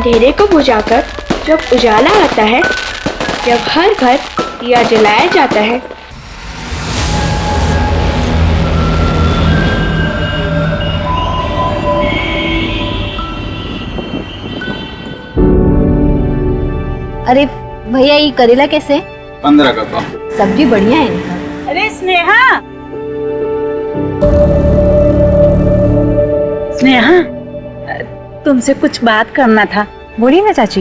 अंधेरे को बुझाकर जब उजाला आता है, जब हर घर दिया जलाया जाता है, अरे भैया, ये करेला कैसे? 15 का पाव। सब्जी बढ़िया है इनका। अरे स्नेहा, स्नेहा, तुमसे कुछ बात करना था। बोलिए ना चाची।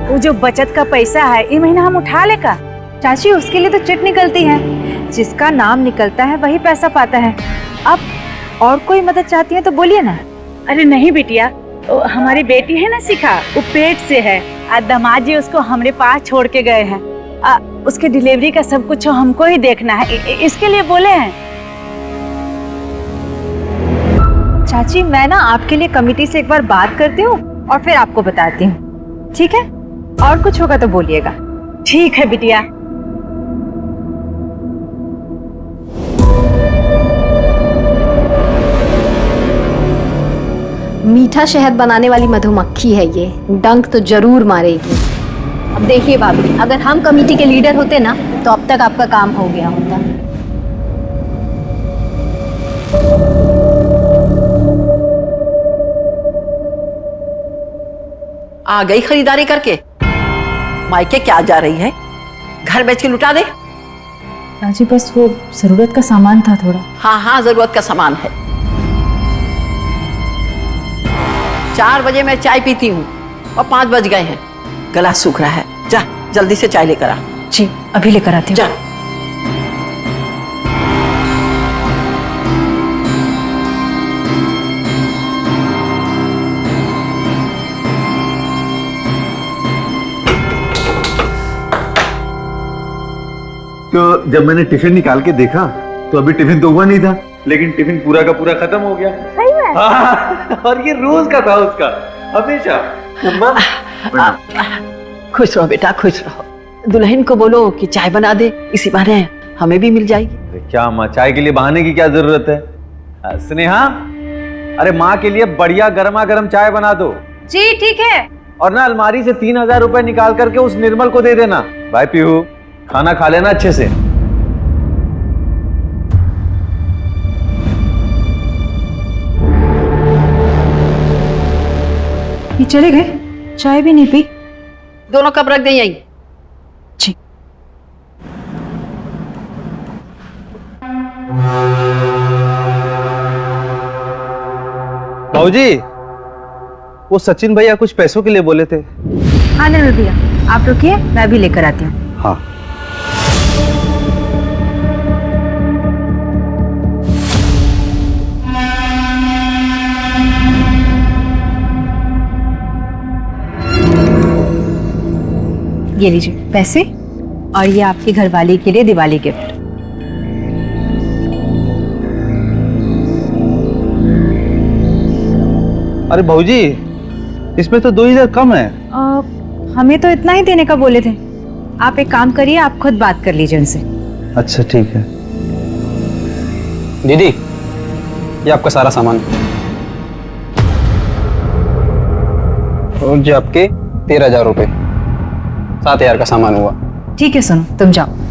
वो जो बचत का पैसा है, ये महीना हम उठा ले का? चाची, उसके लिए तो चिट निकलती है, जिसका नाम निकलता है वही पैसा पाता है। अब और कोई मदद चाहती है तो बोलिए ना। अरे नहीं बिटिया, हमारी बेटी है ना शिखा, वो पेट से है। दामाद जी उसको हमारे पास छोड़ के गए हैं। उसके डिलीवरी का सब कुछ हमको ही देखना है, इसके लिए बोले हैं। चाची, मैं ना आपके लिए कमेटी से एक बार बात करती हूँ और फिर आपको बताती हूँ, ठीक है? और कुछ होगा तो बोलिएगा। ठीक है बिटिया। मीठा शहद बनाने वाली मधुमक्खी है ये, डंक तो जरूर मारेगी। अब देखिए भाभी, अगर हम कमेटी के लीडर होते ना तो अब तक आपका काम हो गया होता। आ गई खरीदारी करके? मायके क्या जा रही है? घर बेच के लुटा दे। राजी, बस वो जरूरत का सामान था थोड़ा। हाँ हाँ, जरूरत का सामान है। 4 बजे मैं चाय पीती हूँ और 5 बज गए हैं। गला सूख रहा है, जा जल्दी से चाय लेकर आ। जी, अभी लेकर आती हूँ। जा। तो जब मैंने टिफिन निकाल के देखा तो अभी टिफिन तो हुआ नहीं था, लेकिन टिफिन पूरा का पूरा खत्म हो गया। सही में? हाँ, और ये रोज का था उसका, हमेशा। खुश रहो बेटा, खुश रहो। दुल्हन को बोलो कि चाय बना दे, इसी बहाने हमें भी मिल जाएगी। क्या माँ, चाय के लिए बहाने की क्या जरूरत है? स्नेहा, अरे माँ के लिए बढ़िया गर्मा गर्म चाय बना दो। जी ठीक है। और ना अलमारी से 3000 रुपए निकाल करके उस निर्मल को दे देना। भाई पीहू, खाना खा लेना अच्छे से। ये चले गए? चाय भी नहीं पी? दोनों कप रख दें यहीं। जी। भाऊजी, वो सचिन भैया कुछ पैसों के लिए बोले थे। हाँ निर्मल भैया, आप रुकिए, मैं भी लेकर आती हूँ। हाँ। ये लीजिए पैसे, और ये आपकी घरवाली के लिए दिवाली गिफ्ट। अरे भाऊजी, इसमें तो 2000 कम है। हमें तो इतना ही देने का बोले थे। आप एक काम करिए, आप खुद बात कर लीजिए उनसे। अच्छा ठीक है। दीदी, ये आपका सारा सामान और जो आपके 13,000 रुपये, 7,000 का सामान हुआ। ठीक है, सुनो, तुम जाओ।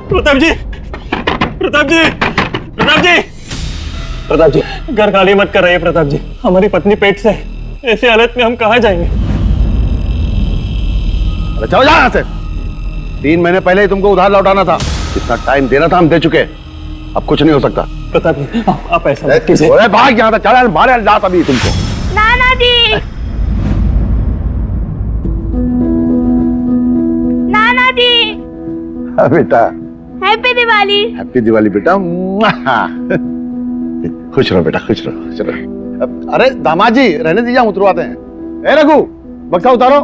प्रताप जी, प्रताप जी, प्रताप जी, प्रताप जी, घर खाली मत कर रही है प्रताप जी। हमारी पत्नी पेट से है। ऐसी हालत में हम कहाँ जाएंगे? अरे चलो यहाँ से। 3 महीने पहले ही तुमको उधार लौटाना था। इतना टाइम देना था, हम दे चुके। अब कुछ नहीं हो सकता। प्रताप जी, आप ऐसा मत कीजिए। अरे भाग यहाँ से, चल मारे जात अभी तुमको। नाना जी, नाना जी। हाँ बेटा, हैप्पी दिवाली। हैप्पी दिवाली बेटा। खुश रहो बेटा, खुश रहो, खुश रहो। अरे दामाद जी, रहने दीजिए, हम उतरवाते हैं। ए रघु, बक्सा उतारो।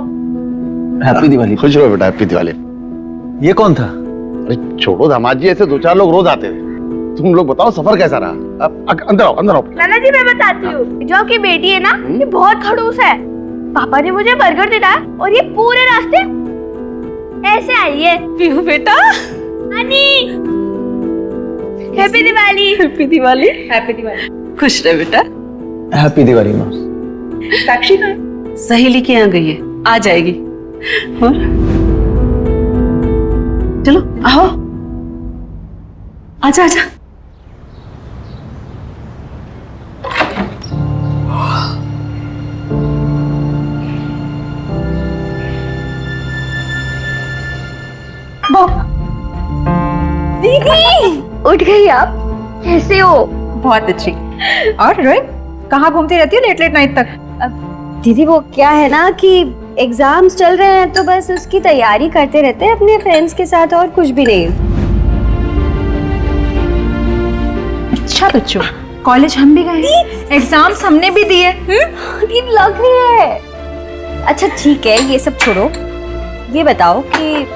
हैप्पी दिवाली। खुश रहो बेटा, हैप्पी दिवाली। ये कौन था? अरे छोड़ो दामाद जी, ऐसे 2-4 लोग रोज आते थे। तुम लोग बताओ सफर कैसा रहा? अब अंदर आओ, अंदर आओ। नाना जी मैं बताती हूँ, जो आपकी बेटी है ना, ये बहुत खड़ूस है। पापा ने मुझे बर्गर दिलाया और ये पूरे रास्ते ऐसे आई है। पीहू बेटा, नानी happy Diwali. Happy Diwali. Happy Diwali. खुश रहे बेटा। हैप्पी दिवाली माँ। साक्षी का सहेली के यहाँ गई है, आ जाएगी। और चलो आओ, आजा आजा। दीदी उठ गई आप? कैसे हो? बहुत अच्छी। और रोहित, कहाँ घूमती रहती है लेट लेट नाइट तक? दीदी वो क्या है ना कि एग्जाम्स चल रहे हैं तो बस उसकी तैयारी करते रहते हैं अपने फ्रेंड्स के साथ, और कुछ भी नहीं। अच्छा बच्चों, कॉलेज हम भी गए, एग्जाम्स हमने भी दिए। दीदी लग रही है। अच्छा ठीक है, ये सब छोड़ो, ये बताओ कि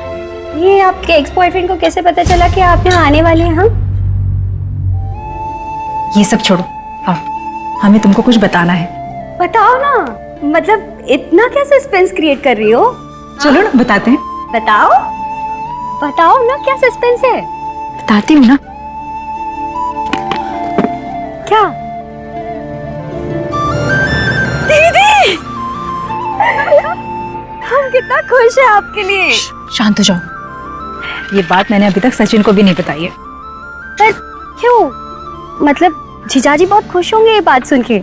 ये आपके एक्स बॉयफ्रेंड को कैसे पता चला कि आप यहाँ आने वाले हैं? हम ये सब छोड़ो, आओ हमें तुमको कुछ बताना है। बताओ ना, मतलब इतना क्या सस्पेंस क्रिएट कर रही हो? चलो ना बताते हैं। बताओ बताओ ना, क्या सस्पेंस है? बताती हूँ ना। क्या? दीदी हम कितना खुश हैं आपके लिए। शांत हो जाओ, ये बात मैंने अभी तक सचिन को भी नहीं बताई है। पर क्यों? मतलब जीजाजी बहुत खुश होंगे ये बात सुन के।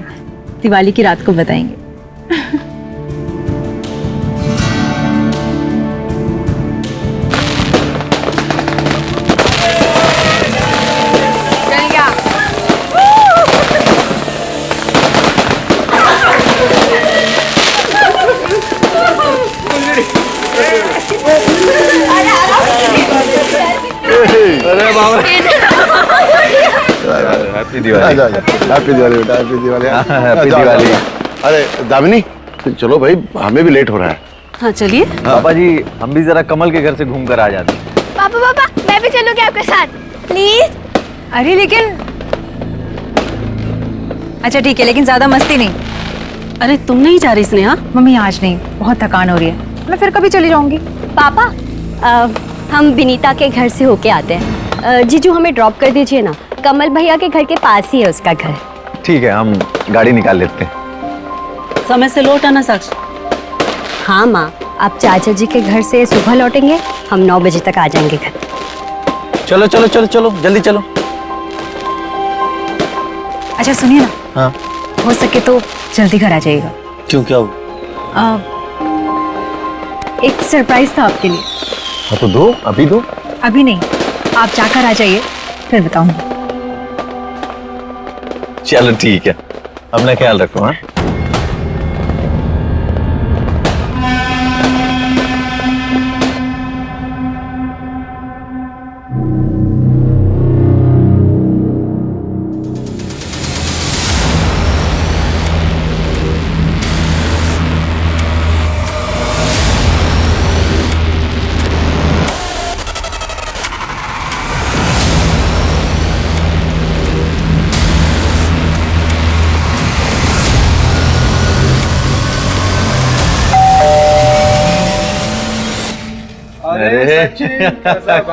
दिवाली की रात को बताएंगे। अरे बाबा, हैप्पी दिवाली। हैप्पी दिवाली बेटा, हैप्पी दिवाली। हैप्पी दिवाली। अरे दामिनी चलो भाई, हमें भी लेट हो रहा है। हाँ चलिए। पापा जी हम भी जरा कमल के घर से घूम कर आ जाते हैं। पापा पापा मैं भी चलूंगी आपके साथ प्लीज। अरे लेकिन अच्छा ठीक है, लेकिन ज्यादा मस्ती नहीं। अरे तुम नहीं जा रही स्नेहा? मम्मी आज नहीं, बहुत थकान हो रही है, मैं फिर कभी चली जाऊंगी। पापा हम विनीता के घर से होके आते हैं। जीजू हमें ड्रॉप कर दीजिए ना, कमल भैया के घर के पास ही है उसका घर। ठीक है, हम गाड़ी निकाल लेते हैं। समय से लौट आना साक्षी। हाँ माँ, आप चाचा जी के घर से सुबह लौटेंगे, हम 9 बजे तक आ जाएंगे घर। चलो चलो चलो चलो, जल्दी चलो। अच्छा सुनिए ना, हाँ हो सके तो जल्दी घर आ जाइएगा। क्यों, क्या हुआ? एक सरप्राइज था आपके लिए। हाँ तो दो, अभी दो। अभी नहीं, आप जाकर आ जाइए, फिर बताऊंगा। चलो ठीक है, अपना ख्याल रखो। हाँ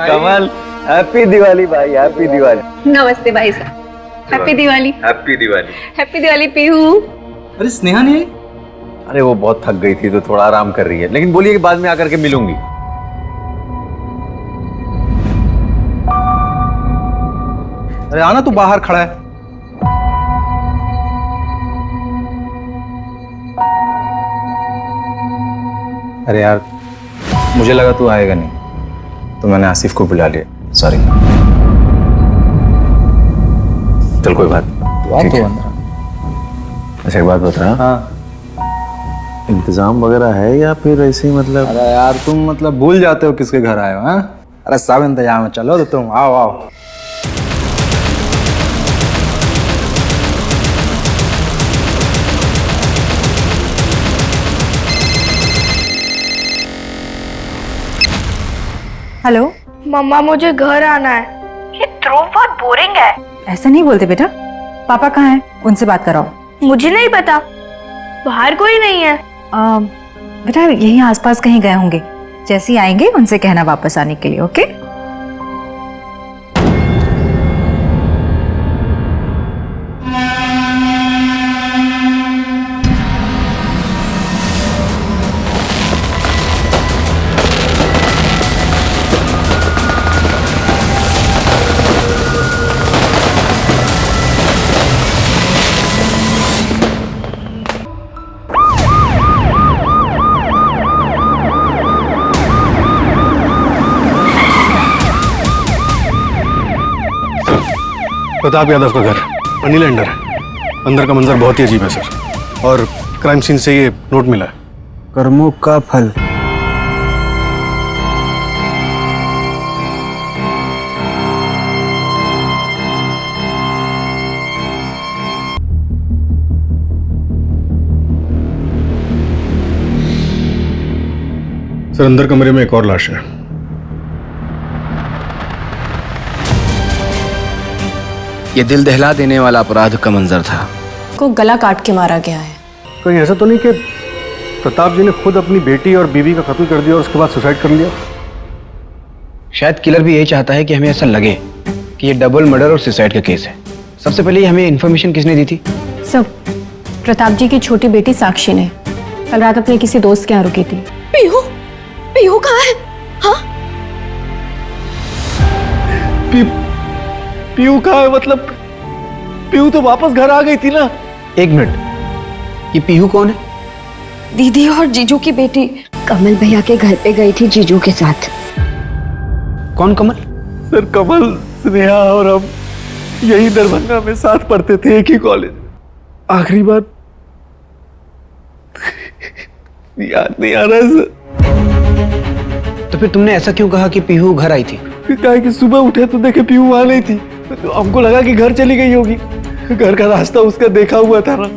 कमल, हैप्पी दिवाली भाई, हैप्पी दिवाली। नमस्ते भाई साहब, happy Diwali. Happy Diwali. Happy Diwali Pihu. अरे स्नेहा नहीं आई? अरे वो बहुत थक गई थी तो थोड़ा आराम कर रही है, लेकिन बोलिए कि बाद में आकर के मिलूंगी। अरे आना, तू बाहर खड़ा है। अरे यार मुझे लगा तू आएगा नहीं, तो मैंने आसिफ को बुला लिया, सॉरी। चल कोई बात ठीक है। अच्छा एक बात बता, हाँ इंतजाम वगैरह है या फिर ऐसे ही मतलब? अरे यार तुम मतलब भूल जाते हो किसके घर आए हो? हाँ अरे सब इंतजाम है, चलो तो तुम आओ आओ। हेलो। मम्मा मुझे घर आना है। ये ध्रुव बहुत बोरिंग है। ऐसा नहीं बोलते बेटा, पापा कहाँ हैं? उनसे बात कराओ। मुझे नहीं पता, बाहर कोई नहीं है। बेटा यहीं आसपास कहीं गए होंगे, जैसे ही आएंगे उनसे कहना वापस आने के लिए। ओके? प्रताप यादव का घर मनी लैंडर है। अंदर का मंजर बहुत ही अजीब है सर, और क्राइम सीन से ये नोट मिला है। कर्मों का फल। सर अंदर कमरे में एक और लाश है। ये दिल दहला देने वाला अपराध का मंजर था। को गला काट के मारा गया है। कहीं ऐसा तो नहीं कि प्रताप जी ने खुद अपनी बेटी और बीवी का कत्ल कर दिया और उसके बाद सुसाइड कर लिया? शायद किलर भी यही चाहता है कि हमें ऐसा लगे कि ये डबल मर्डर और सुसाइड का केस है। सबसे पहले हमें इन्फॉर्मेशन किसने दी थी? सब प्रताप जी की छोटी बेटी साक्षी ने कल रात अपने किसी दोस्त के यहाँ रुकी थी। पीहू, पीहू कहाँ है? हाँ? पीहू कहाँ है? मतलब पीहू तो वापस घर आ गई थी ना। एक मिनट, ये पीहू कौन है? दीदी और जीजू की बेटी। कमल भैया के घर पे गई थी जीजू के साथ। कौन कमल? सर कमल, स्नेहा और हम यही दरभंगा में साथ पढ़ते थे, एक ही कॉलेज। आखिरी बार याद नहीं आ रहा है सर। तो फिर तुमने ऐसा क्यों कहा कि पीहू घर आई थी? कहा कि सुबह उठे तो देखे पीहू वहां नहीं थी, तो हमको लगा कि घर चली गई होगी। घर का रास्ता उसका देखा हुआ था ना।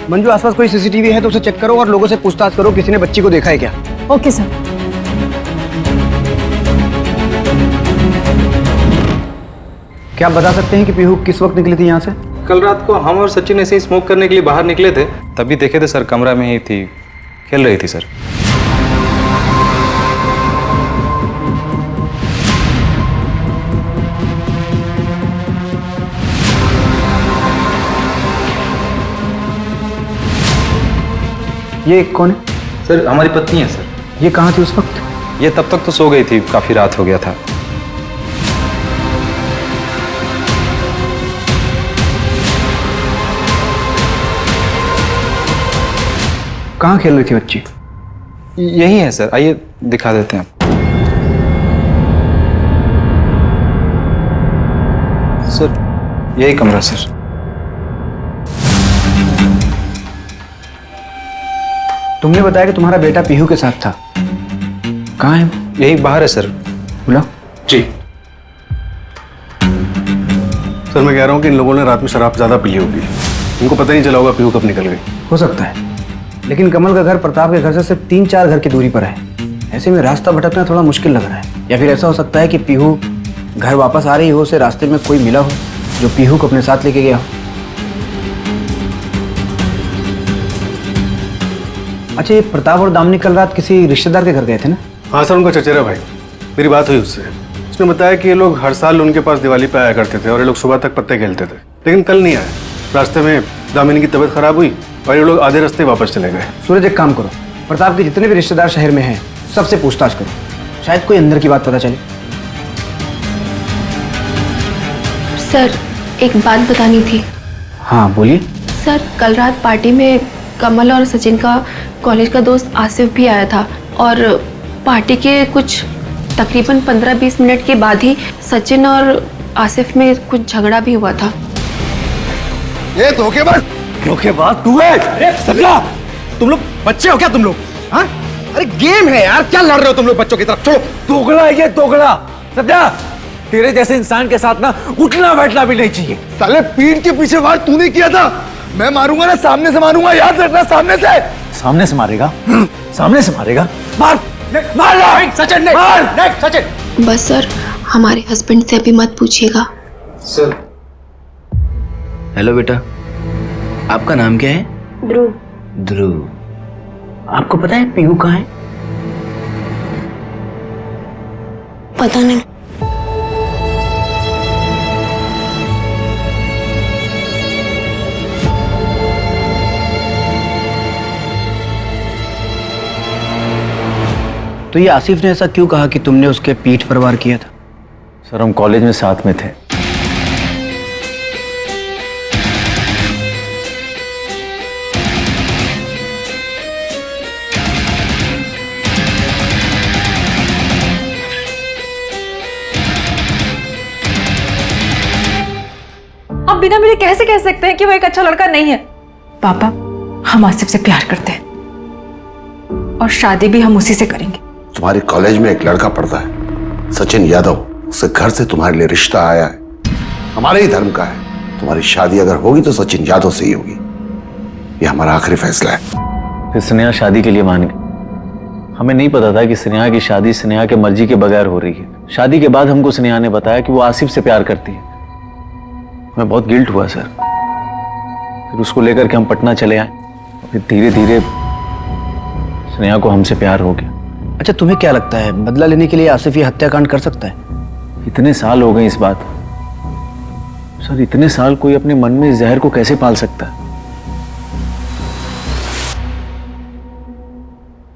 मंजू, आसपास कोई सीसीटीवी है तो उसे चेक करो और लोगों से पूछताछ करो, किसी ने बच्ची को देखा है क्या? Okay sir. क्या आप बता सकते हैं कि पीहू किस वक्त निकली थी यहाँ से? कल रात को हम और सचिन ऐसे ही स्मोक करने के लिए बाहर निकले थे, तभी देखे थे सर, कमरा में ही थी, खेल रही थी सर। ये कौन है? सर हमारी पत्नी है सर। ये कहाँ थी उस वक्त? ये तब तक तो सो गई थी, काफी रात हो गया था। कहाँ खेल रही थी बच्ची? यही है सर, आइए दिखा देते हैं। सर यही कमरा सर। तुमने बताया कि तुम्हारा बेटा पीहू के साथ था, कहाँ है? यही बाहर है सर। बुलाओ। जी सर मैं कह रहा हूँ कि इन लोगों ने रात में शराब ज्यादा पी ली होगी, इनको पता नहीं चला होगा पीहू कब निकल गई। हो सकता है, लेकिन कमल का घर प्रताप के घर से सिर्फ 3-4 घर की दूरी पर है। ऐसे में रास्ता भटकना थोड़ा मुश्किल लग रहा है। या फिर ऐसा हो सकता है कि पीहू घर वापस आ रही हो, उसे रास्ते में कोई मिला हो जो पीहू को अपने साथ लेके गया हो। अच्छा, ये प्रताप और दामिनी कल रात किसी रिश्तेदार के घर गए थे ना? हाँ सर, उनका चचेरा भाई। मेरी बात हुई उससे, उसने बताया कि ये लोग हर साल उनके पास दिवाली पे आया करते थे और ये लोग सुबह तक पत्ते खेलते थे, लेकिन कल नहीं आए। रास्ते में दामिनी की तबीयत खराब हुई और ये लोग आधे रास्ते वापस चले गए। सूरज, एक काम करो, प्रताप के जितने भी रिश्तेदार शहर में हैं सबसे पूछताछ करो, शायद कोई अंदर की बात पता चले। सर एक बात बतानी थी। हाँ बोलिए। सर कल रात पार्टी में कमल और सचिन का कॉलेज का दोस्त आसिफ भी आया था, और पार्टी के कुछ तकरीबन 15-20 मिनट के बाद ही सचिन और आसिफ में कुछ झगड़ा भी हुआ था। ये धोखेबाज तू है? सजा, तुम लोग बच्चे हो क्या तुम लोग? हाँ? अरे गेम है यार, क्या लड़ रहे हो तुम लोग बच्चों की तरफ? छोड़ो। दोगला है ये, दोगला। सत्या, तेरे जैसे इंसान के साथ ना उठना बैठना भी नहीं चाहिए। साले पीठ के पीछे वार तूने किया था, मैं मारूंगा ना, सामने से मारूंगा, याद रखना, सामने से। सामने से मारेगा? सामने से मारेगा? मार मार सचिन, मार सचिन। बस सर, हमारे हस्बैंड से अभी मत पूछिएगा। सर। हेलो बेटा, आपका नाम क्या है? ध्रुव। ध्रुव। आपको पता है पीहू कहाँ है? पता नहीं। तो ये आसिफ ने ऐसा क्यों कहा कि तुमने उसके पीठ पर वार किया था? सर हम कॉलेज में साथ में थे। आप बिना मेरे कैसे कह सकते हैं कि वो एक अच्छा लड़का नहीं है? पापा, हम आसिफ से प्यार करते हैं और शादी भी हम उसी से करेंगे। तुम्हारे कॉलेज में एक लड़का पढ़ता है, सचिन यादव। उससे घर से तुम्हारे लिए रिश्ता आया है, हमारे ही धर्म का है। तुम्हारी शादी अगर होगी तो सचिन यादव से ही होगी, ये हमारा आखिरी फैसला है। फिर स्नेहा शादी के लिए मान गई। हमें नहीं पता था कि स्नेहा की शादी स्नेहा के मर्जी के बगैर हो रही है। शादी के बाद हमको स्नेहा ने बताया कि वो आसिफ से प्यार करती है। मैं बहुत गिल्ट हुआ सर। फिर उसको लेकर के हम पटना चले आए। फिर धीरे धीरे स्नेहा को हमसे प्यार हो गया। अच्छा, तुम्हें क्या लगता है बदला लेने के लिए आसिफ ये हत्याकांड कर सकता है? इतने साल हो गए इस बात सर, इतने साल कोई अपने मन में इस जहर को कैसे पाल सकता है?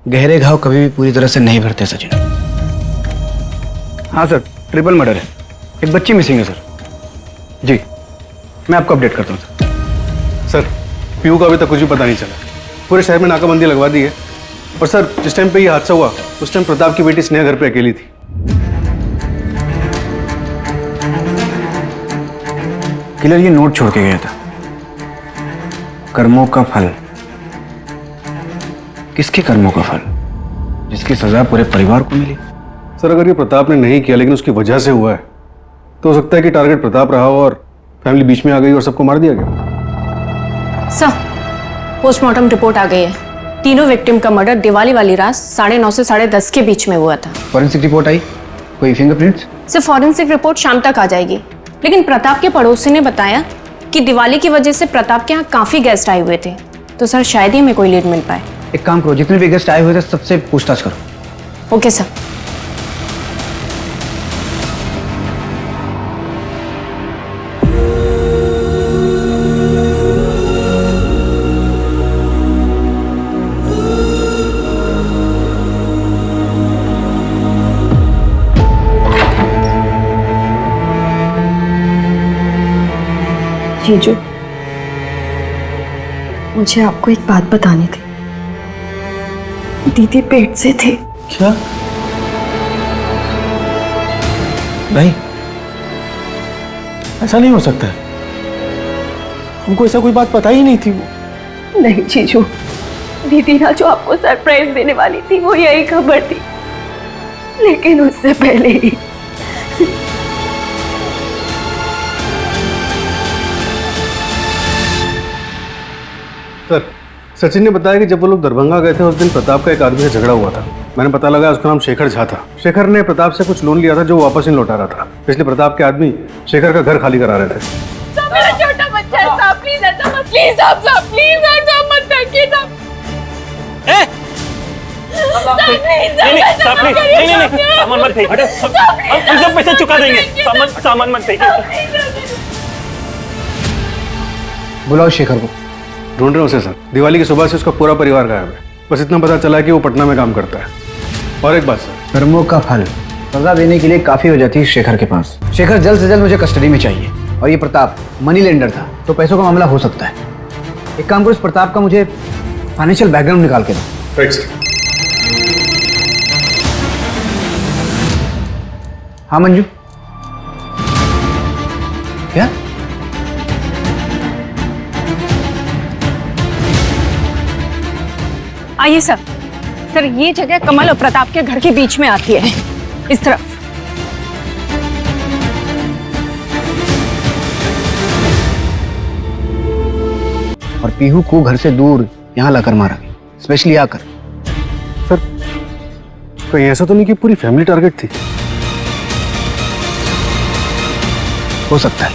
गहरे घाव कभी भी पूरी तरह से नहीं भरते सचिन। हाँ सर, ट्रिपल मर्डर है, एक बच्ची मिसिंग है सर। जी, मैं आपको अपडेट करता हूँ सर, पीहू का अभी तक कुछ भी पता नहीं चला। पूरे शहर में नाकाबंदी लगवा दी है। और सर, जिस टाइम पे ये हादसा हुआ उस टाइम प्रताप की बेटी स्नेहा घर पे अकेली थी। किलर ये नोट छोड़ के गया था, कर्मों का फल। किसके कर्मों का फल? जिसकी सजा पूरे परिवार को मिली। सर, अगर ये प्रताप ने नहीं किया लेकिन उसकी वजह से हुआ है तो हो सकता है कि टारगेट प्रताप रहा हो और फैमिली बीच में आ गई और सबको मार दिया गया। सर, पोस्टमार्टम रिपोर्ट आ गई है। तीनों विक्टिम का मर्डर दिवाली वाली रात 9:30 से 10:30 के बीच में हुआ था। फॉरेंसिक रिपोर्ट आई? कोई फिंगरप्रिंट्स? सर, फॉरेंसिक रिपोर्ट शाम तक आ जाएगी, लेकिन प्रताप के पड़ोसी ने बताया कि दिवाली की वजह से प्रताप के यहाँ काफी गेस्ट आए हुए थे, तो सर शायद ही हमें कोई लीड मिल पाए। एक काम करो, जितने भी गेस्ट आए हुए थे सबसे पूछताछ करो। Okay sir. जीजू, मुझे आपको एक बात बतानी थी। दीदी पेट से थी। क्या? नहीं, ऐसा नहीं हो सकता है। हमको ऐसा कोई बात पता ही नहीं थी। वो नहीं जीजू, दीदी ना जो आपको सरप्राइज देने वाली थी वो यही खबर थी, लेकिन उससे पहले ही। सर, सचिन ने बताया कि जब वो लोग दरभंगा गए थे उस दिन प्रताप का एक आदमी से झगड़ा हुआ था। मैंने पता लगा उसका नाम शेखर झा था। शेखर ने प्रताप से कुछ लोन लिया था जो वो वापस नहीं लौटा रहा था, इसलिए प्रताप के आदमी शेखर का घर खाली करा रहे थे। साहब, मेरा छोटा बच्चा है साहब, प्लीज ऐसा मत, प्लीज साहब, प्लीज ऐसा मत करिए साहब। सामान मत फेंक, हम सब पैसा चुका देंगे। सामान मत फेंक। बुलाओ शेखर को। ढूंढ रहे उसे सर। दिवाली की सुबह से उसका पूरा परिवार गायब है। बस इतना पता चला कि वो पटना में काम करता है। और एक बात सर, कर्मों का फल। सजा देने के लिए काफी वजह थी शेखर के पास। शेखर जल्द से जल्द मुझे कस्टडी में चाहिए, और ये प्रताप मनी लेंडर था, तो पैसों का मामला हो सकता है। एक काम करो, इस प्रताप का मुझे फाइनेंशियल बैकग्राउंड निकाल के दो। Right sir. हाँ मंजू, क्या? आइए सर। सर, ये जगह कमल और प्रताप के घर के बीच में आती है, इस तरफ। और पीहू को घर से दूर यहाँ लाकर मारा गया, स्पेशली आकर। सर कहीं ऐसा तो नहीं कि पूरी फैमिली टारगेट थी? हो सकता है।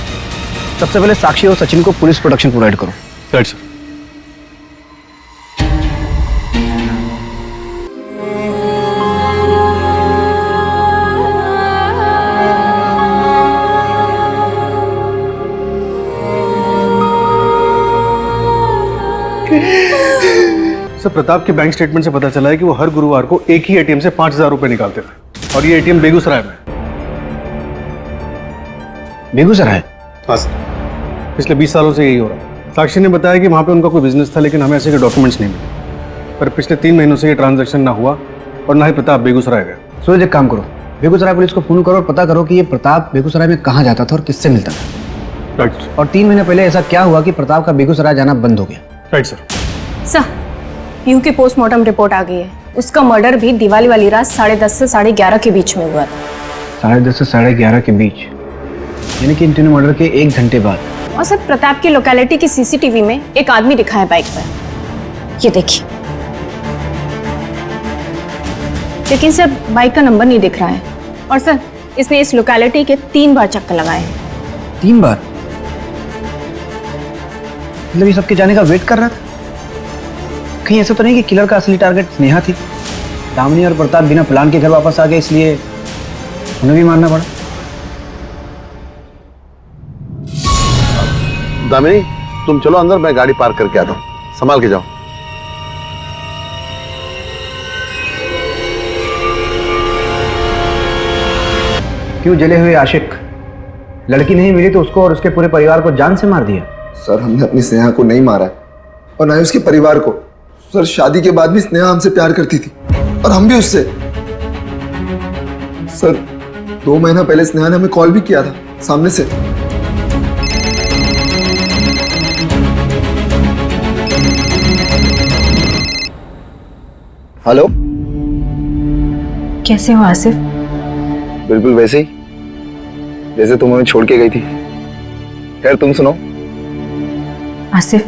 सबसे पहले साक्षी और सचिन को पुलिस प्रोटेक्शन प्रोवाइड करो। Right sir. सर प्रताप के बैंक स्टेटमेंट से पता चला है कि वो हर गुरुवार को एक ही एटीएम से 5,000 रुपए निकालते थे और ये एटीएम बेगूसराय में। बेगूसराय? हाँ सर, पिछले 20 सालों से यही हो रहा है। साक्षी ने बताया कि वहाँ पे उनका कोई बिजनेस था, लेकिन हमें ऐसे के डॉक्यूमेंट्स नहीं मिले। पर पिछले 3 महीनों से ये ट्रांजैक्शन ना हुआ और ना ही प्रताप बेगूसराय गया। सूरज एक काम करो, बेगूसराय पुलिस को फोन करो और पता करो कि ये प्रताप बेगूसराय में कहाँ जाता था और किससे मिलता था। राइट। और 3 महीने पहले ऐसा क्या हुआ कि प्रताप का बेगूसराय जाना बंद हो गया? Right sir. सर, पीहू की पोस्टमार्टम रिपोर्ट आ गई है। उसका मर्डर भी दिवाली वाली रात 10:30 से 11:30 के बीच में हुआ था। 10:30 से 11:30 के बीच, यानी कि इन तीनों मर्डर के 1 घंटे बाद। और सर प्रताप की लोकेलिटी की सीसीटीवी में एक आदमी दिखा है बाइक पर, ये देखिए। लेकिन सर बाइक का नंबर नहीं दिख रहा है। और सर इसने इस लोकेलिटी के 3 बार चक्कर लगाए हैं। 3 बार? मतलब ये सबके जाने का वेट कर रहा था? कहीं ऐसा तो नहीं कि किलर का असली टारगेट स्नेहा थी? दामिनी और प्रताप बिना प्लान के घर वापस आ गए, इसलिए उन्हें भी मारना पड़ा। दामिनी तुम चलो अंदर, मैं गाड़ी पार्क करके आता हूँ, संभाल के जाओ। क्यों जले हुए आशिक? लड़की नहीं मिली तो उसको और उसके पूरे परिवार को जान से मार दिया? सर हमने अपनी स्नेहा को नहीं मारा है और ना ही उसके परिवार को। सर शादी के बाद भी स्नेहा हमसे प्यार करती थी और हम भी उससे। सर 2 महीना पहले स्नेहा ने हमें कॉल भी किया था सामने से। हेलो, कैसे हो आसिफ? बिल्कुल वैसे ही जैसे तुम हमें छोड़ के गई थी। खैर तुम सुनाओ। आसिफ,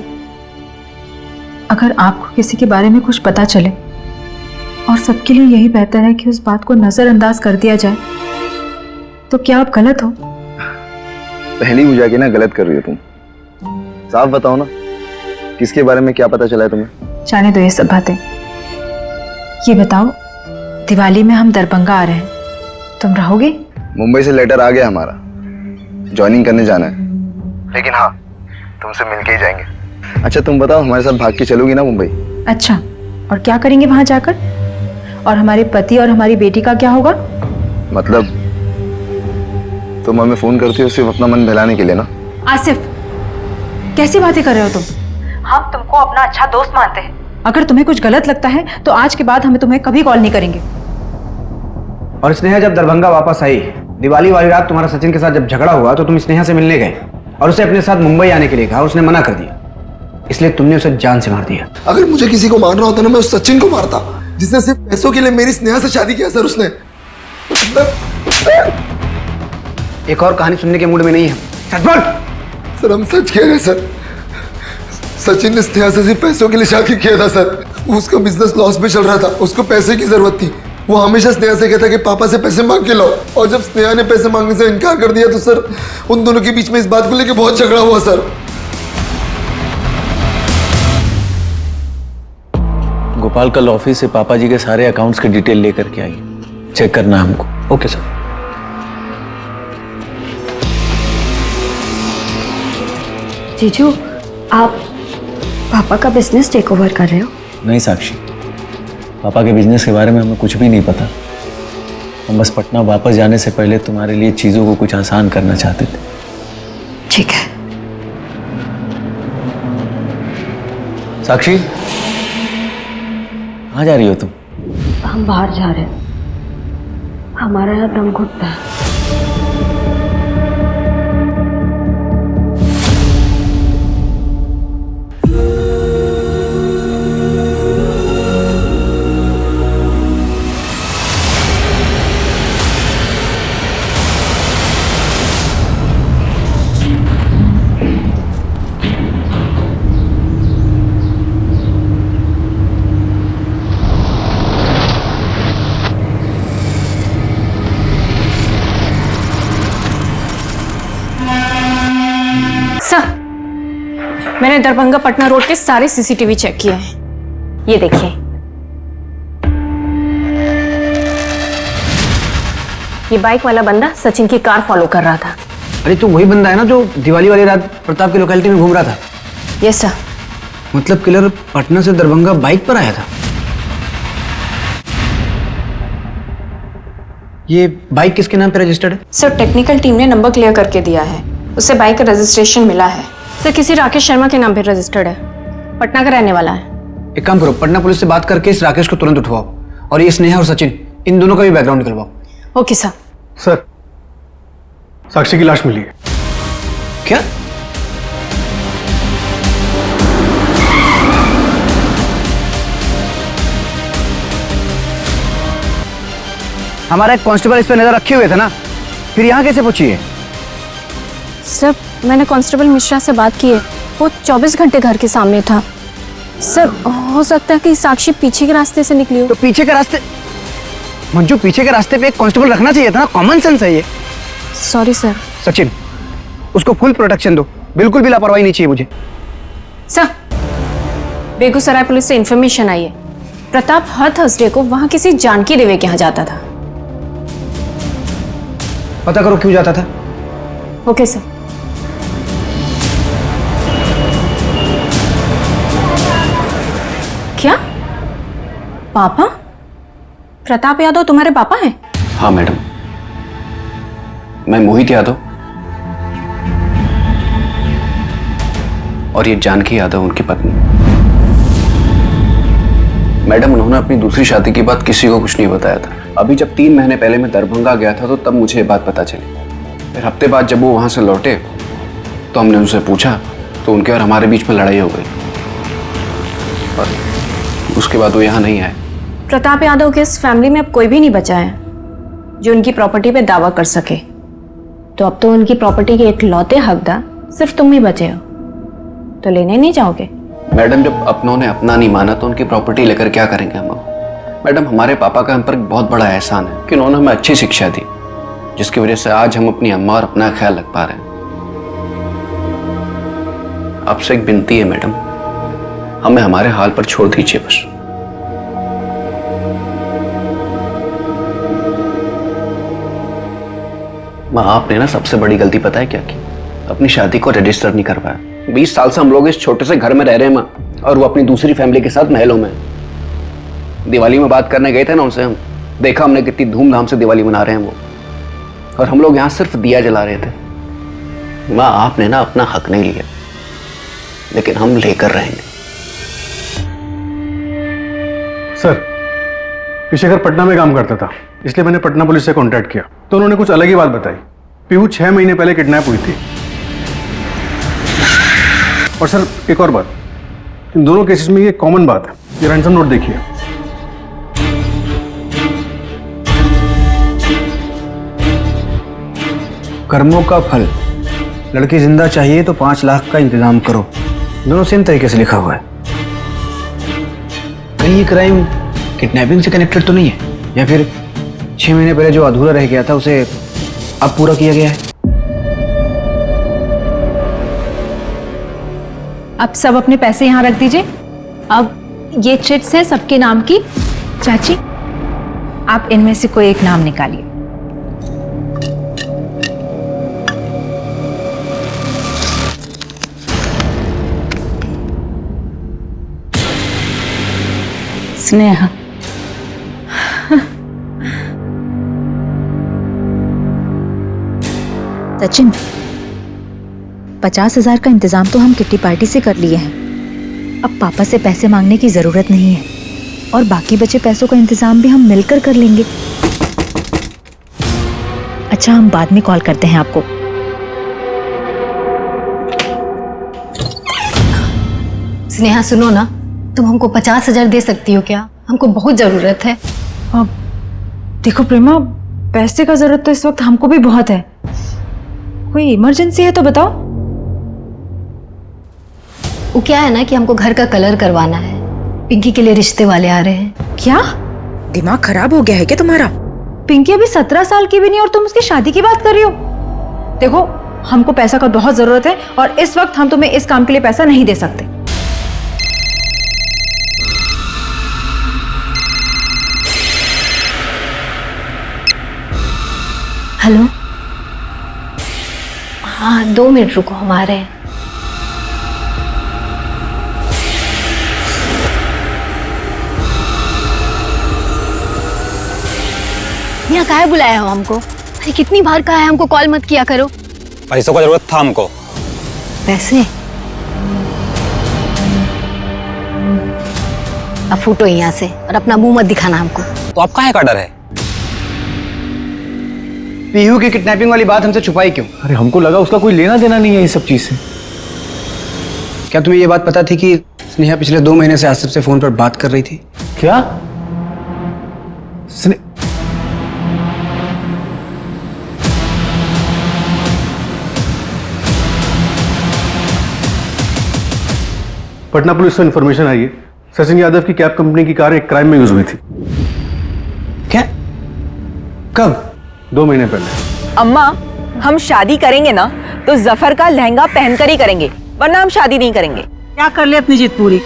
अगर आपको किसी के बारे में कुछ पता चले और सबके लिए यही बेहतर है कि उस बात को नजरअंदाज कर दिया जाए, तो क्या आप गलत हो? पहली बुझा के ना गलत कर रही हो तुम। साफ बताओ ना, किसके बारे में क्या पता चला है तुम्हें? जाने दो ये सब बातें। ये बताओ, दिवाली में हम दरभंगा आ रहे हैं, तुम रहोगे? मुंबई से लेटर आ गया हमारा, ज्वाइनिंग करने जाना है। लेकिन हाँ, तुमसे मिलके ही जाएंगे। अच्छा तुम बताओ, हमारे साथ भाग के चलोगी ना मुंबई? अच्छा, और क्या करेंगे वहां जाकर? और हमारे पति और हमारी बेटी का क्या होगा? मतलब तुम हमें फोन करती हो सिर्फ अपना मन बहलाने के लिए ना? आसिफ, कैसी बातें कर रहे हो तुम? हम तुमको अपना अच्छा दोस्त मानते हैं। अगर तुम्हें कुछ गलत लगता है तो आज के बाद हमें तुम्हें कभी कॉल नहीं करेंगे। और स्नेहा जब दरभंगा वापस आई, दिवाली वाली रात तुम्हारा सचिन के साथ जब झगड़ा हुआ तो तुम स्नेहा से मिलने गए और उसे अपने साथ मुंबई आने के लिए कहा। उसने मना कर दिया, इसलिए तुमने उसे जान से मार दिया। अगर मुझे किसी को मारना होता ना, मैं उस सचिन को मारता जिसने सिर्फ पैसों के लिए मेरी स्नेहा से शादी किया। सर उसने एक और कहानी सुनने के मूड में नहीं है। सच बोल। सर हम सच कह रहे हैं सर। सचिन ने स्नेहा से सिर्फ पैसों के लिए शादी किया था सर। उसका बिजनेस लॉस में चल रहा था, उसको पैसे की जरूरत थी। वो हमेशा स्नेहा से कहता कि पापा से पैसे मांग के लाओ, और जब स्नेहा ने पैसे मांगने से इनकार कर दिया तो सर उन दोनों के बीच में इस बात को लेकर बहुत झगड़ा हुआ सर। गोपाल कल ऑफिस से पापा जी के सारे अकाउंट्स के डिटेल लेकर के आई, चेक करना हमको। Okay sir. जीजू, आप पापा का बिजनेस टेक ओवर कर रहे हो? नहीं साक्षी, पापा के बिजनेस के बारे में हमें कुछ भी नहीं पता। हम बस पटना वापस जाने से पहले तुम्हारे लिए चीजों को कुछ आसान करना चाहते थे। ठीक है। साक्षी, कहाँ जा रही हो तुम? हम बाहर जा रहे हैं, हमारा यहाँ दम घुटता है। सर, मैंने दरभंगा पटना रोड के सारे सीसीटीवी चेक किए हैं। ये देखिए, ये बाइक वाला बंदा सचिन की कार फॉलो कर रहा था। अरे तो वही बंदा है ना जो दिवाली वाली रात प्रताप की लोकेलिटी में घूम रहा था? Yes sir. मतलब किलर पटना से दरभंगा बाइक पर आया था? ये बाइक किसके नाम पे रजिस्टर्ड है? सर, टेक्निकल टीम ने नंबर क्लियर करके दिया है, उसे बाइक का रजिस्ट्रेशन मिला है। सर, किसी राकेश शर्मा के नाम पे रजिस्टर्ड है, पटना का रहने वाला है। एक काम करो, पटना पुलिस से बात करके इस राकेश को तुरंत उठवाओ और ये स्नेहा और सचिन, इन दोनों का भी बैकग्राउंड निकलवाओ। Okay sir. सर, साक्षी की लाश मिली है। क्या? हमारा एक कांस्टेबल इस पे नजर रखे हुए थे ना, फिर यहाँ कैसे पहुंची है? सर, मैंने कांस्टेबल मिश्रा से बात की है, वो 24 घंटे घर के सामने था। सर, हो सकता है कि साक्षी पीछे के रास्ते से निकली हो। तो पीछे के रास्ते? मंजू, पीछे के रास्ते पे एक कांस्टेबल रखना चाहिए था ना, कॉमन सेंस है ये। Sorry sir. सचिन, उसको फुल प्रोटेक्शन दो, बिल्कुल भी लापरवाही नहीं चाहिए मुझे। सर, बेगूसराय पुलिस से इंफॉर्मेशन आई है, प्रताप हर थर्सडे को वहां किसी जानकी देवी के यहाँ जाता था। पता करो क्यों जाता था। Okay sir. क्या? पापा? प्रताप यादव तुम्हारे पापा हैं? हाँ मैडम, मैं मोहित यादव और ये जानकी यादव उनकी पत्नी। मैडम, उन्होंने अपनी दूसरी शादी की बात किसी को कुछ नहीं बताया था। अभी जब 3 महीने पहले मैं दरभंगा गया था तो तब मुझे ये बात पता चली। फिर हफ्ते बाद जब वो वहां से लौटे तो हमने उनसे पूछा तो उनके और हमारे बीच में लड़ाई हो गई और उसके बाद वो यहाँ नहीं आए। प्रताप यादव के इस फैमिली में अब कोई भी नहीं बचा है जो उनकी प्रॉपर्टी पे दावा कर सके, तो अब तो उनकी प्रॉपर्टी के इकलौते हकदार सिर्फ तुम ही बचे हो, तो लेने नहीं जाओगे? मैडम, जब अपनों ने अपना नहीं माना तो उनकी प्रॉपर्टी लेकर क्या करेंगे हम? मैडम, हमारे पापा का हम पर बहुत बड़ा एहसान है कि उन्होंने हमें अच्छी शिक्षा दी, जिसकी वजह से आज हम अपनी अम्मा और अपना ख्याल रख पा रहे हैं। आपसे एक विनती है मैडम, हमें हमारे हाल पर छोड़ दीजिए बस। माँ, आपने ना सबसे बड़ी गलती पता है क्या की? अपनी शादी को रजिस्टर नहीं करवाया। 20 साल से हम लोग इस छोटे से घर में रह रहे हैं माँ, और वो अपनी दूसरी फैमिली के साथ महलों में। दिवाली में बात करने गए थे ना उनसे, हम देखा हमने कितनी धूमधाम से दिवाली मना रहे हैं वो, और हम लोग यहाँ सिर्फ दिया जला रहे थे। माँ, आपने ना अपना हक नहीं लिया, लेकिन हम लेकर रहेंगे। सर, पिशेखर पटना में काम करता था, इसलिए मैंने पटना पुलिस से कांटेक्ट किया तो उन्होंने कुछ अलग ही बात बताई। पीहू 6 महीने पहले किडनैप हुई थी। और सर, एक और बात, इन दोनों केसेस में ये कॉमन बात है। ये रैंसम नोट देखिए। कर्मों का फल, लड़की जिंदा चाहिए तो 5 लाख का इंतजाम करो, दोनों सेम तरीके से लिखा हुआ है। कहीं ये क्राइम किडनैपिंग से कनेक्टेड तो नहीं है, या फिर 6 महीने पहले जो अधूरा रह गया था उसे अब पूरा किया गया है? अब सब अपने पैसे यहाँ रख दीजिए। अब ये चिट्स हैं सबके नाम की। चाची, आप इनमें से कोई एक नाम निकालिए। स्नेहा। सचिन, 50,000 का इंतजाम तो हम किट्टी पार्टी से कर लिए हैं। अब पापा से पैसे मांगने की जरूरत नहीं है, और बाकी बचे पैसों का इंतजाम भी हम मिलकर कर लेंगे। अच्छा, हम बाद में कॉल करते हैं आपको। स्नेहा, सुनो ना, तुम हमको 50,000 दे सकती हो क्या? हमको बहुत जरूरत है। देखो प्रेमा, पैसे का जरूरत तो इस वक्त हमको भी बहुत है। कोई इमरजेंसी है तो बताओ। वो क्या है ना कि हमको घर का कलर करवाना है, पिंकी के लिए रिश्ते वाले आ रहे हैं। क्या दिमाग खराब हो गया है क्या तुम्हारा? पिंकी अभी 17 साल की भी नहीं और तुम उसकी शादी की बात कर रही हो? देखो, हमको पैसा का बहुत जरूरत है और इस वक्त हम तुम्हें इस काम के लिए पैसा नहीं दे सकते। हेलो, हाँ 2 मिनट रुको, हम आ रहे हैं। यहाँ काहे बुलाया हो हमको? अरे कितनी बार कहा है हमको कॉल मत किया करो। पैसों का जरूरत था हमको। पैसे? अब फूटो यहाँ से और अपना मुंह मत दिखाना हमको। तो आप काहे का डर है? पीहू की किडनैपिंग वाली बात हमसे छुपाई क्यों? अरे हमको लगा उसका कोई लेना देना नहीं है इस सब चीज से। क्या तुम्हें ये बात पता थी कि स्नेहा पिछले 2 महीने से आसिफ से फोन पर बात कर रही थी? क्या? पटना पुलिस को इन्फॉर्मेशन आई है, सचिन यादव की कैब कंपनी की कार एक क्राइम में यूज हुई थी। क्या? कब? 2 महीने पहले। अम्मा, हम शादी करेंगे ना तो जफर का लहंगा पहनकर ही करेंगे, वरना हम शादी नहीं करेंगे। क्या कर ले अपनी जीत पूरी।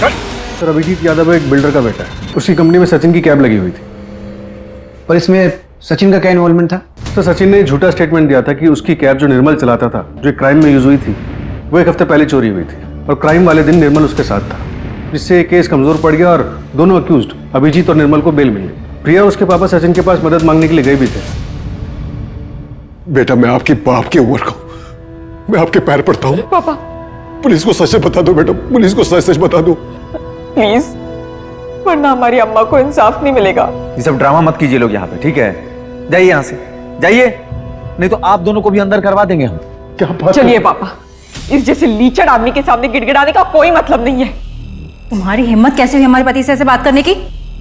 सर, अभिजीत यादव एक बिल्डर का बेटा है, उसकी कंपनी में सचिन की कैब लगी हुई थी। पर इसमें सचिन का क्या इन्वॉल्वमेंट था? तो सचिन ने झूठा स्टेटमेंट दिया था कि उसकी कैब जो निर्मल चलाता था, जो एक क्राइम में यूज हुई थी, वो 1 हफ्ते पहले चोरी हुई थी और क्राइम वाले दिन निर्मल उसके साथ था, जिससे केस कमजोर पड़ गया और दोनों अक्यूज्ड अभिजीत और निर्मल को बेल मिल गई। प्रिया और उसके पापा सचिन के पास मदद मांगने के लिए गए भी थे। बेटा, मैं आपकी बाप की उम्र का हूं, मैं आपके पैर पड़ता हूं। पापा, पुलिस को सच बता दो बेटा, पुलिस को सच बता दो प्लीज, वरना हमारी अम्मा को इंसाफ नहीं मिलेगा। ये सब ड्रामा मत कीजिए लोग यहाँ पे, ठीक है? जाइए यहाँ से, जाइए, नहीं तो आप दोनों को भी अंदर करवा देंगे हम। क्या बात? चलिए पापा, इस जैसे लीचड़ आदमी के सामने गिड़गिड़ाने का कोई मतलब नहीं है। तुम्हारी हिम्मत कैसे हुई हमारे पति से ऐसे बात करने की?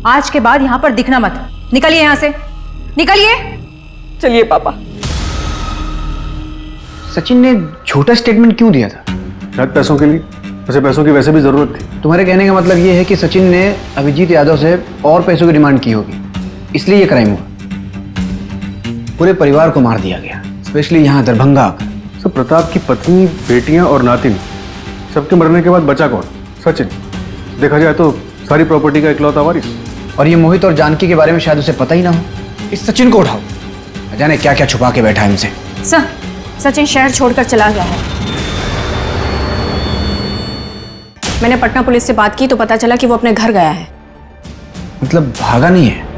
आज के बाद यहाँ पर दिखना मत, निकलिए यहाँ से, निकलिए। चलिए पापा। सचिन ने झूठा स्टेटमेंट क्यों दिया था? शायद पैसों के लिए, वैसे पैसों की वैसे भी जरूरत थी। तुम्हारे कहने का मतलब ये है कि सचिन ने अभिजीत यादव से और पैसों की डिमांड की होगी, इसलिए ये क्राइम हुआ। पूरे परिवार को मार दिया गया, स्पेशली यहाँ दरभंगा आकर। सर, प्रताप की पत्नी, बेटियां और नातिन, सबके मरने के बाद बचा कौन? सचिन। देखा जाए तो सारी प्रॉपर्टी का इकलौता वारिस। और ये मोहित और जानकी के बारे में शायद उसे पता ही ना हो। इस सचिन को उठाओ, न जाने क्या क्या छुपा के बैठा है इनसे। सर, सचिन शहर छोड़कर चला गया है। मैंने पटना पुलिस से बात की तो पता चला कि वो अपने घर गया है। मतलब भागा नहीं है?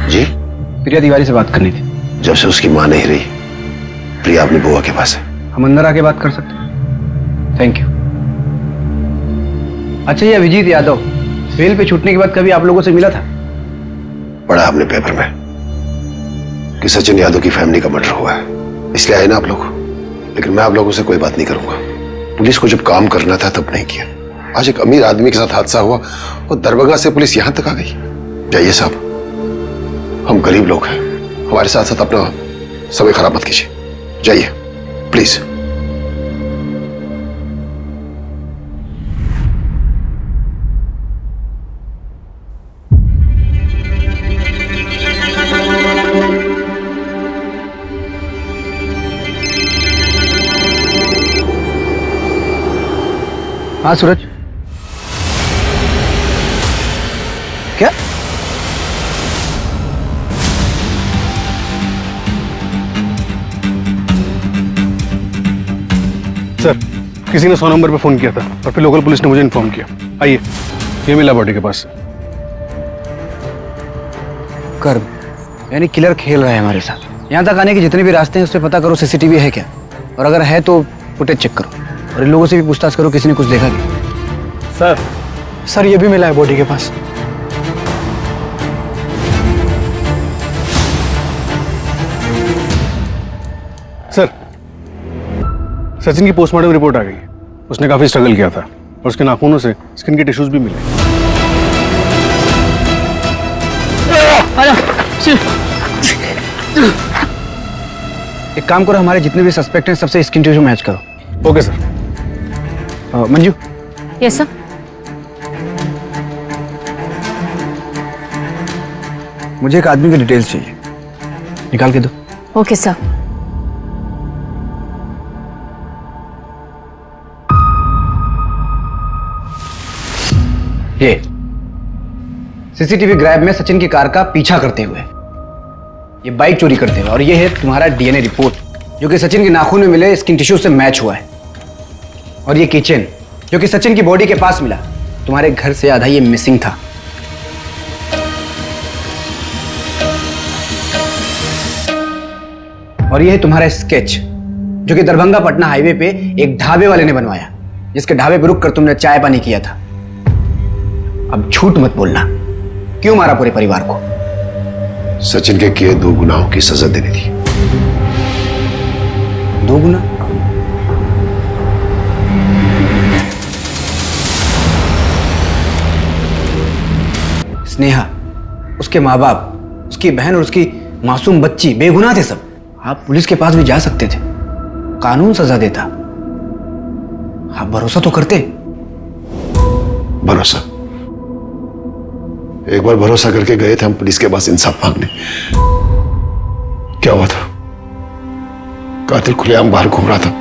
जी? प्रिया तिवारी से बात करनी थी। जब से उसकी मां नहीं रही, प्रिया अपनी बुआ के पास है। हम अंदर आके बात कर सकते हैं? Thank you. अच्छा, ये अभिजीत यादव बेल पे छूटने के बाद कभी आप लोगों से मिला था? पढ़ा हमने पेपर में कि सचिन यादव की फैमिली का मर्डर हुआ है, इसलिए आए ना आप लोग। लेकिन मैं आप लोगों से कोई बात नहीं करूंगा। पुलिस को जब काम करना था तब नहीं किया। आज एक अमीर आदमी के साथ हादसा हुआ और दरभंगा से पुलिस यहां तक आ गई। जाइए साहब, हम गरीब लोग हैं, हमारे साथ साथ अपना समय खराब मत कीजिए। जाइए प्लीज। हाँ सूरज, क्या? सर, किसी ने 100 नंबर पे फोन किया था और फिर लोकल पुलिस ने मुझे इन्फॉर्म किया। आइए, ये मिला बॉडी के पास। कर, यानी किलर खेल रहा है हमारे साथ। यहाँ तक आने के जितने भी रास्ते हैं उस पर पता करो सीसीटीवी है क्या, और अगर है तो फुटेज चेक करो, और इन लोगों से भी पूछताछ करो किसी ने कुछ देखा क्या। सर ये भी मिला है बॉडी के पास। सर, सचिन की पोस्टमार्टम रिपोर्ट आ गई। उसने काफी स्ट्रगल किया था और उसके नाखूनों से स्किन के टिश्यूज भी मिले। एक काम करो, हमारे जितने भी सस्पेक्ट हैं सबसे स्किन टिश्यू मैच करो। Okay sir. Manju, yes sir. मुझे एक आदमी की डिटेल्स चाहिए, निकाल के दो। Okay sir. ये सीसीटीवी ग्रैब में सचिन की कार का पीछा करते हुए, ये बाइक चोरी करते हुए, और ये है तुम्हारा डीएनए रिपोर्ट जो कि सचिन के नाखून में मिले स्किन टिश्यू से मैच हुआ है। और ये किचन जो कि सचिन की बॉडी के पास मिला, तुम्हारे घर से आधा ये मिसिंग था। और ये है तुम्हारा स्केच जो कि दरभंगा पटना हाईवे पे एक ढाबे वाले ने बनवाया, जिसके ढाबे पे रुक कर तुमने चाय पानी किया था। अब झूठ मत बोलना, क्यों मारा पूरे परिवार को? सचिन के किए 2 गुनाहों की सजा देनी थी। 2 गुना? स्नेहा, उसके माँ बाप, उसकी बहन और उसकी मासूम बच्ची बेगुनाह थे सब। आप पुलिस के पास भी जा सकते थे, कानून सजा देता। आप भरोसा तो करते। भरोसा? एक बार भरोसा करके गए थे हम पुलिस के पास इंसाफ मांगने। क्या हुआ था? कातिल खुलेआम बाहर घूम रहा था।